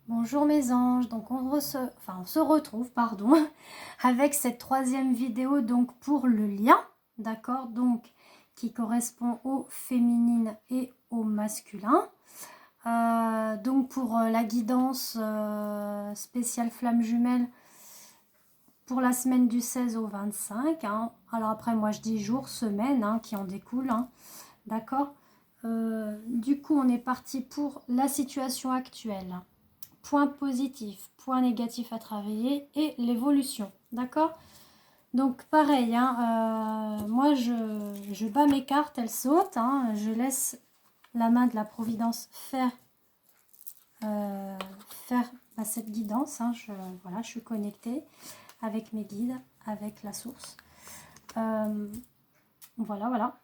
Bonjour mes anges, donc on se retrouve pardon, avec cette troisième vidéo donc pour le lien, d'accord, donc qui correspond au féminin et au masculin. Donc pour la guidance spéciale flamme jumelle pour la semaine du 16 au 25, hein. Alors après moi je dis jour, semaine hein, qui en découle, hein, d'accord. Du coup on est parti pour la situation actuelle. Point positif, point négatif à travailler et l'évolution. D'accord? Donc pareil, hein, moi je bats mes cartes, elles sautent. Hein, je laisse la main de la Providence faire cette guidance. Hein, voilà, je suis connectée avec mes guides, avec la source. Voilà, voilà.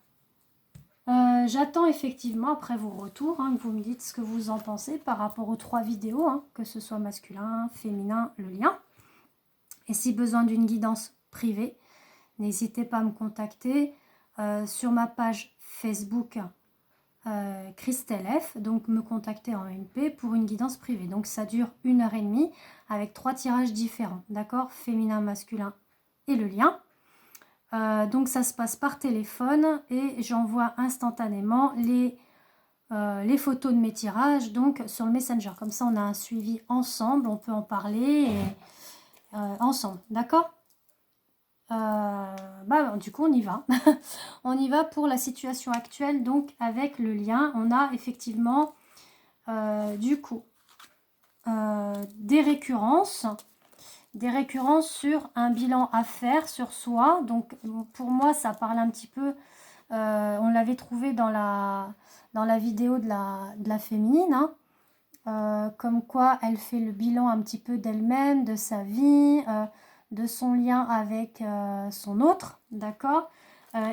J'attends effectivement après vos retours, hein, que vous me dites ce que vous en pensez par rapport aux 3 vidéos, hein, que ce soit masculin, féminin, le lien. Et si besoin d'une guidance privée, n'hésitez pas à me contacter sur ma page Facebook Christelle F. Donc me contacter en MP pour une guidance privée. Donc ça dure 1h30 avec 3 tirages différents. D'accord? Féminin, masculin et le lien. Donc ça se passe par téléphone et j'envoie instantanément les photos de mes tirages donc sur le Messenger. Comme ça on a un suivi ensemble, on peut en parler ensemble. D'accord? Du coup on y va. On y va pour la situation actuelle, donc avec le lien. On a effectivement du coup des récurrences sur un bilan à faire sur soi. Donc pour moi ça parle un petit peu, on l'avait trouvé dans la vidéo de la féminine, hein. Comme quoi elle fait le bilan un petit peu d'elle-même, de sa vie, de son lien avec son autre, d'accord,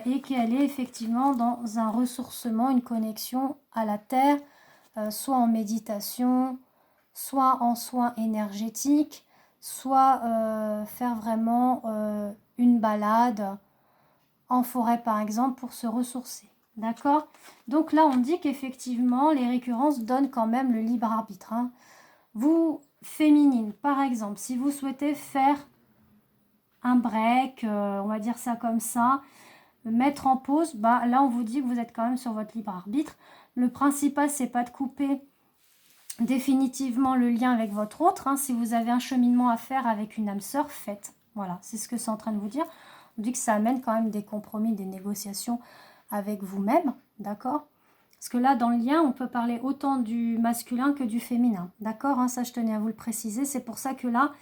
et qu'elle est effectivement dans un ressourcement, une connexion à la terre, soit en méditation, soit en soins énergétiques, soit faire vraiment une balade en forêt par exemple pour se ressourcer. D'accord? Donc là, on dit qu'effectivement, les récurrences donnent quand même le libre arbitre, hein. Vous, féminine, par exemple, si vous souhaitez faire un break, on va dire ça comme ça, mettre en pause, là, on vous dit que vous êtes quand même sur votre libre arbitre. Le principal, c'est pas de couper définitivement le lien avec votre autre, hein. Si vous avez un cheminement à faire avec une âme sœur, faites. Voilà, c'est ce que c'est en train de vous dire. On dit que ça amène quand même des compromis, des négociations avec vous-même, d'accord? Parce que là, dans le lien, on peut parler autant du masculin que du féminin, d'accord, hein, ça, je tenais à vous le préciser. C'est pour ça que là,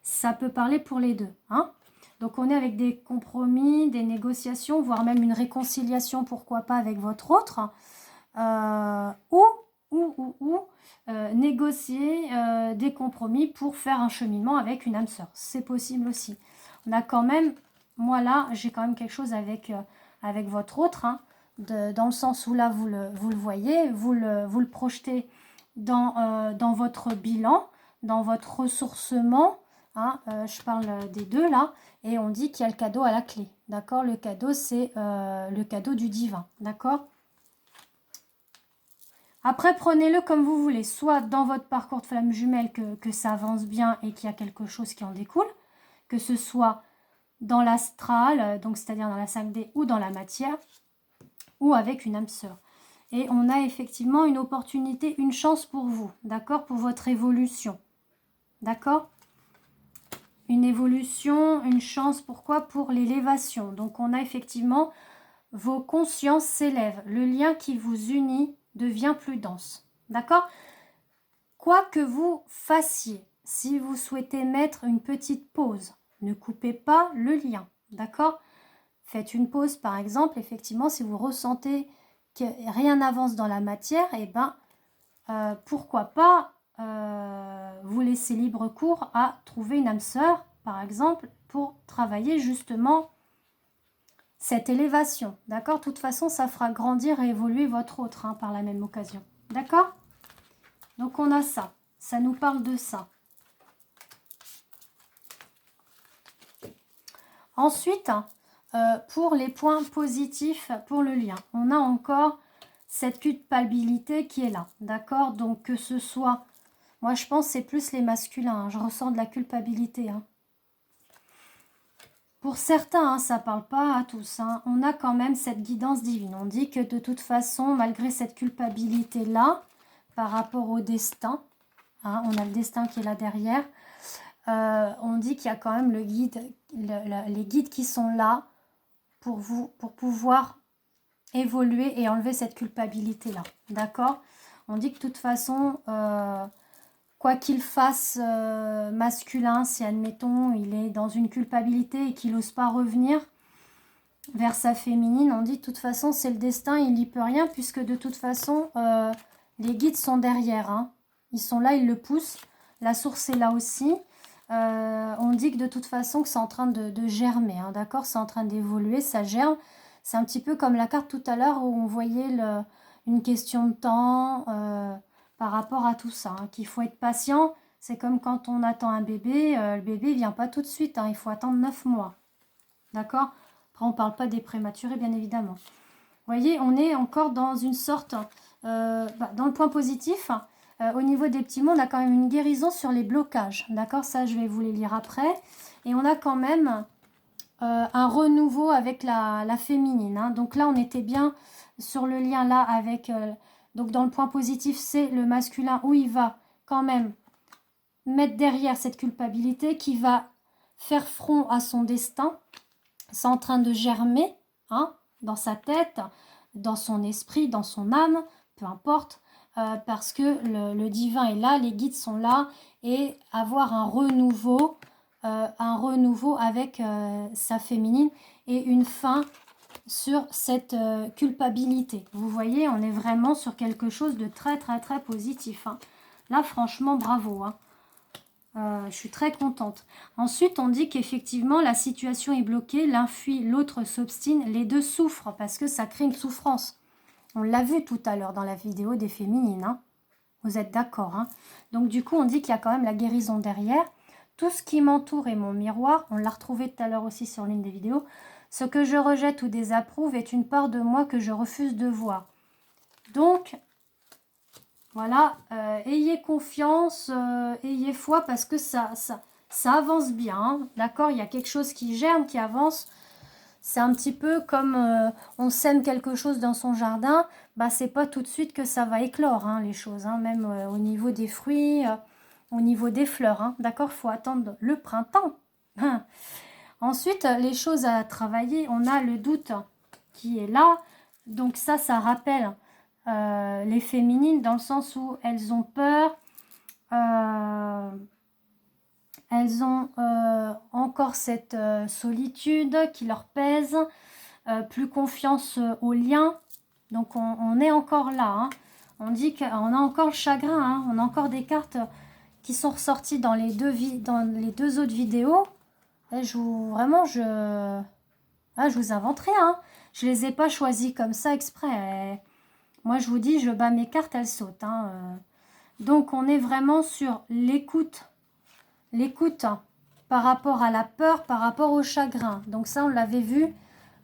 ça peut parler pour les deux, hein. Donc, on est avec des compromis, des négociations, voire même une réconciliation, pourquoi pas, avec votre autre, ou négocier des compromis pour faire un cheminement avec une âme sœur. C'est possible aussi. On a quand même, moi là, j'ai quand même quelque chose avec votre autre, hein, dans le sens où là, vous le voyez, vous le projetez dans votre bilan, dans votre ressourcement, hein, je parle des deux là, et on dit qu'il y a le cadeau à la clé, d'accord? Le cadeau, c'est le cadeau du divin, d'accord? Après, prenez-le comme vous voulez, soit dans votre parcours de flamme jumelle que ça avance bien et qu'il y a quelque chose qui en découle, que ce soit dans l'astral, donc c'est-à-dire dans la 5D ou dans la matière, ou avec une âme sœur. Et on a effectivement une opportunité, une chance pour vous, d'accord, pour votre évolution, d'accord? Une évolution, une chance, pourquoi? Pour l'élévation. Donc on a effectivement, vos consciences s'élèvent, le lien qui vous unit devient plus dense, d'accord? Quoi que vous fassiez, si vous souhaitez mettre une petite pause, ne coupez pas le lien, d'accord? Faites une pause, par exemple, effectivement, si vous ressentez que rien n'avance dans la matière, pourquoi pas vous laisser libre cours à trouver une âme sœur, par exemple, pour travailler justement cette élévation, d'accord? De toute façon, ça fera grandir et évoluer votre autre, hein, par la même occasion, d'accord? Donc on a ça, ça nous parle de ça. Ensuite, pour les points positifs pour le lien, on a encore cette culpabilité qui est là, d'accord? Donc que ce soit Moi, je pense que c'est plus les masculins. Hein. Je ressens de la culpabilité. Hein. Pour certains, hein, ça ne parle pas à tous. Hein. On a quand même cette guidance divine. On dit que de toute façon, malgré cette culpabilité-là, par rapport au destin, hein, on a le destin qui est là derrière, on dit qu'il y a quand même le guide, les guides qui sont là pour vous, pour pouvoir évoluer et enlever cette culpabilité-là. D'accord? On dit que de toute façon, quoi qu'il fasse masculin, si admettons il est dans une culpabilité et qu'il n'ose pas revenir vers sa féminine, on dit de toute façon c'est le destin, il n'y peut rien puisque de toute façon les guides sont derrière. Hein. Ils sont là, ils le poussent. La source est là aussi. On dit que de toute façon que c'est en train de germer, hein, d'accord? C'est en train d'évoluer, ça germe. C'est un petit peu comme la carte tout à l'heure où on voyait une question de temps par rapport à tout ça, hein, qu'il faut être patient. C'est comme quand on attend un bébé, le bébé ne vient pas tout de suite, hein, il faut attendre 9 mois, d'accord? Après, on ne parle pas des prématurés, bien évidemment. Vous voyez, on est encore dans une sorte, dans le point positif, au niveau des petits mots, on a quand même une guérison sur les blocages. D'accord? Ça, je vais vous les lire après. Et on a quand même un renouveau avec la féminine. Hein. Donc là, on était bien sur le lien là avec... donc dans le point positif, c'est le masculin où il va quand même mettre derrière cette culpabilité qui va faire front à son destin. C'est en train de germer hein, dans sa tête, dans son esprit, dans son âme, peu importe. Parce que le divin est là, les guides sont là et avoir un renouveau avec sa féminine et une fin sur cette culpabilité. Vous voyez, on est vraiment sur quelque chose de très très très positif. Hein. Là, franchement, bravo. Hein. Je suis très contente. Ensuite, on dit qu'effectivement, la situation est bloquée, l'un fuit, l'autre s'obstine, les deux souffrent parce que ça crée une souffrance. On l'a vu tout à l'heure dans la vidéo des féminines. Hein. Vous êtes d'accord hein. Donc du coup, on dit qu'il y a quand même la guérison derrière. Tout ce qui m'entoure est mon miroir. On l'a retrouvé tout à l'heure aussi sur l'une des vidéos. Ce que je rejette ou désapprouve est une part de moi que je refuse de voir. Donc, voilà, ayez confiance, ayez foi parce que ça avance bien. Hein. D'accord, il y a quelque chose qui germe, qui avance. C'est un petit peu comme on sème quelque chose dans son jardin, bah c'est pas tout de suite que ça va éclore hein, les choses, hein, même au niveau des fruits, au niveau des fleurs, hein, d'accord, faut attendre le printemps. Hein. Ensuite, les choses à travailler, on a le doute qui est là, donc ça rappelle les féminines dans le sens où elles ont peur, elles ont encore cette solitude qui leur pèse, plus confiance aux liens. Donc on est encore là. Hein. On dit qu'on a encore le chagrin. Hein. On a encore des cartes qui sont ressorties dans les deux autres vidéos. Et je vous invente rien. Hein. Je les ai pas choisies comme ça exprès. Moi je vous dis, je bats mes cartes, elles sautent. Hein. Donc on est vraiment sur l'écoute. L'écoute par rapport à la peur, par rapport au chagrin. Donc ça, on l'avait vu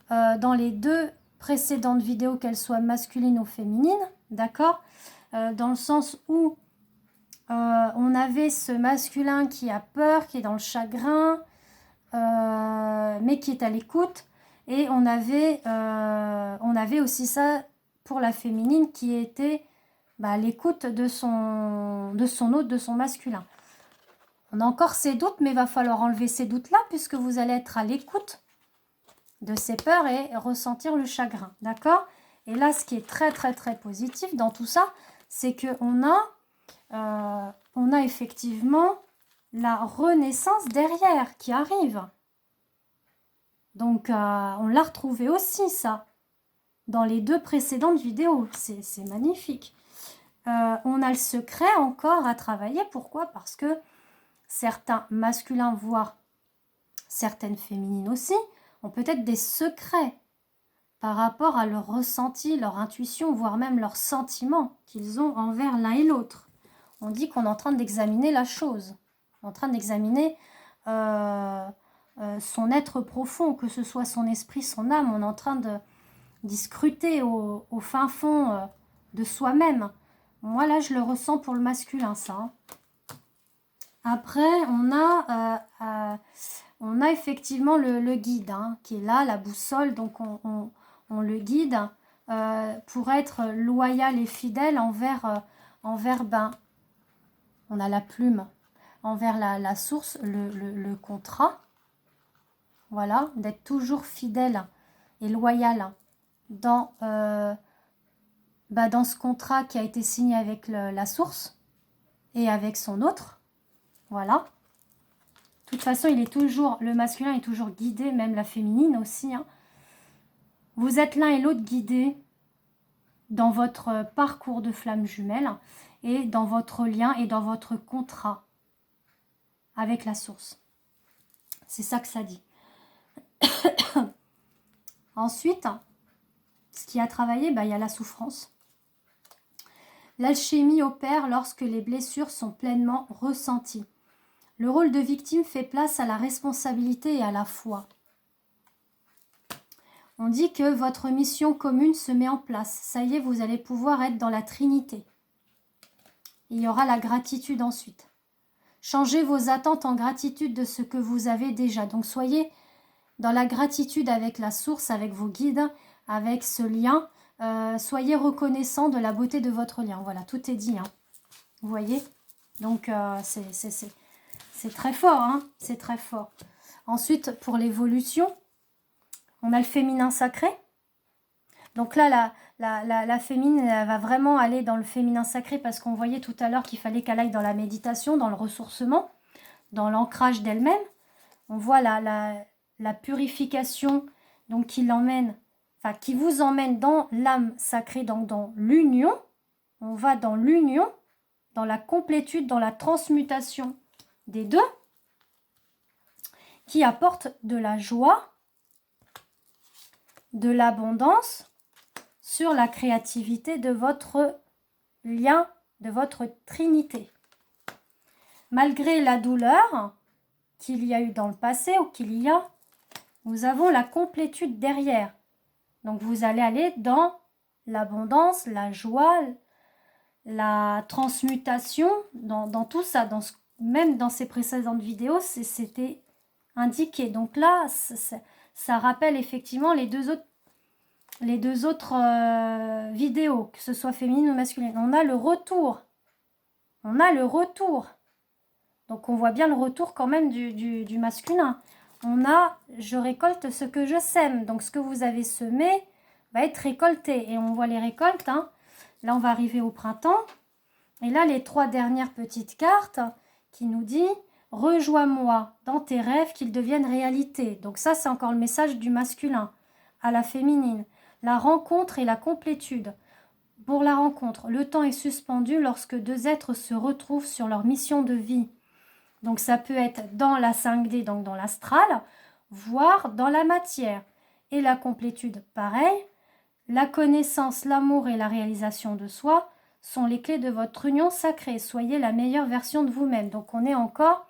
dans les deux précédentes vidéos, qu'elles soient masculines ou féminines, d'accord dans le sens où on avait ce masculin qui a peur, qui est dans le chagrin, mais qui est à l'écoute. Et on avait aussi ça pour la féminine qui était l'écoute de son hôte, de son masculin. On a encore ces doutes, mais il va falloir enlever ces doutes-là puisque vous allez être à l'écoute de ces peurs et ressentir le chagrin. D'accord? Et là, ce qui est très, très, très positif dans tout ça, c'est qu'on a effectivement la renaissance derrière qui arrive. Donc, on l'a retrouvé aussi, ça, dans les deux précédentes vidéos. C'est magnifique. On a le secret encore à travailler. Pourquoi? Parce que certains masculins, voire certaines féminines aussi, ont peut-être des secrets par rapport à leur ressenti, leur intuition, voire même leurs sentiments qu'ils ont envers l'un et l'autre. On dit qu'on est en train d'examiner la chose, en train d'examiner son être profond, que ce soit son esprit, son âme. On est en train d'y scruter au fin fond de soi-même. Moi, là, je le ressens pour le masculin, ça. Hein. Après, on a effectivement le guide hein, qui est là, la boussole. Donc, on le guide pour être loyal et fidèle envers ben, on a la plume, envers la source, le contrat. Voilà, d'être toujours fidèle et loyal dans, dans ce contrat qui a été signé avec la source et avec son autre. Voilà. De toute façon, le masculin est toujours guidé, même la féminine aussi. Hein. Vous êtes l'un et l'autre guidés dans votre parcours de flamme jumelle et dans votre lien et dans votre contrat avec la source. C'est ça que ça dit. Ensuite, ce qui a travaillé, il y a la souffrance. L'alchimie opère lorsque les blessures sont pleinement ressenties. Le rôle de victime fait place à la responsabilité et à la foi. On dit que votre mission commune se met en place. Ça y est, vous allez pouvoir être dans la Trinité. Il y aura la gratitude ensuite. Changez vos attentes en gratitude de ce que vous avez déjà. Donc soyez dans la gratitude avec la source, avec vos guides, avec ce lien. Soyez reconnaissant de la beauté de votre lien. Voilà, tout est dit. Hein. Vous voyez? Donc c'est très fort. Hein, c'est très fort. Ensuite, pour l'évolution, on a le féminin sacré. Donc là, la féminine, elle va vraiment aller dans le féminin sacré parce qu'on voyait tout à l'heure qu'il fallait qu'elle aille dans la méditation, dans le ressourcement, dans l'ancrage d'elle-même. On voit la purification donc qui vous emmène dans l'âme sacrée, donc dans l'union. On va dans l'union, dans la complétude, dans la transmutation des deux, qui apporte de la joie, de l'abondance sur la créativité de votre lien, de votre trinité. Malgré la douleur qu'il y a eu dans le passé ou qu'il y a, nous avons la complétude derrière. Donc vous allez aller dans l'abondance, la joie, la transmutation, dans tout ça, même dans ces précédentes vidéos, c'était indiqué. Donc là, ça rappelle effectivement les deux autres vidéos, que ce soit féminine ou masculine. On a le retour. Donc on voit bien le retour quand même du masculin. On a « je récolte ce que je sème ». Donc ce que vous avez semé va être récolté. Et on voit les récoltes. Hein. Là, on va arriver au printemps. Et là, les 3 dernières petites cartes qui nous dit « rejoins-moi dans tes rêves qu'ils deviennent réalité ». Donc ça, c'est encore le message du masculin à la féminine. La rencontre et la complétude. Pour la rencontre, le temps est suspendu lorsque 2 êtres se retrouvent sur leur mission de vie. Donc ça peut être dans la 5D, donc dans l'astral, voire dans la matière. Et la complétude, pareil. La connaissance, l'amour et la réalisation de soi sont les clés de votre union sacrée. Soyez la meilleure version de vous-même. Donc on est encore,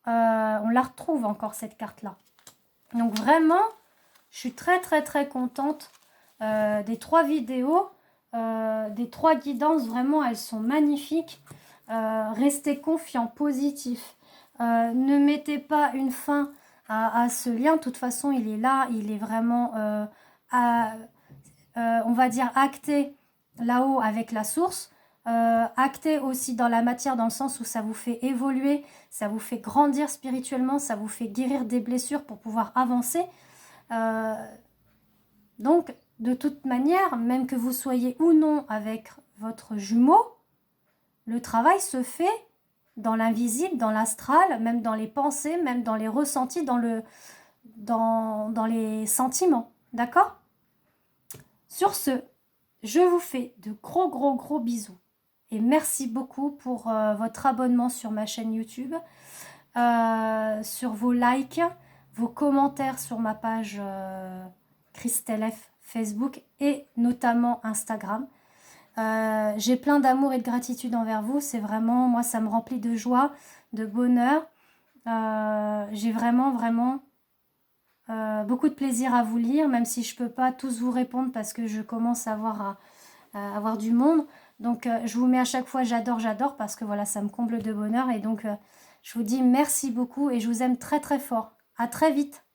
on la retrouve encore cette carte-là. Donc vraiment, je suis très très très contente des 3 vidéos, des 3 guidances. Vraiment, elles sont magnifiques. Restez confiants, positifs. Ne mettez pas une fin à ce lien. De toute façon, il est là. Il est vraiment, on va dire, acté là-haut avec la source. Acté aussi dans la matière, dans le sens où ça vous fait évoluer, ça vous fait grandir spirituellement, ça vous fait guérir des blessures pour pouvoir avancer. Donc, de toute manière, même que vous soyez ou non avec votre jumeau, le travail se fait dans l'invisible, dans l'astral, même dans les pensées, même dans les ressentis, dans les sentiments. D'accord? Sur ce, je vous fais de gros bisous. Et merci beaucoup pour votre abonnement sur ma chaîne YouTube, sur vos likes, vos commentaires sur ma page Christelle F Facebook et notamment Instagram. J'ai plein d'amour et de gratitude envers vous. C'est vraiment, moi, ça me remplit de joie, de bonheur. J'ai vraiment beaucoup de plaisir à vous lire, même si je ne peux pas tous vous répondre parce que je commence à avoir du monde. Donc, je vous mets à chaque fois j'adore, j'adore, parce que voilà, ça me comble de bonheur. Et donc, je vous dis merci beaucoup et je vous aime très très fort. À très vite.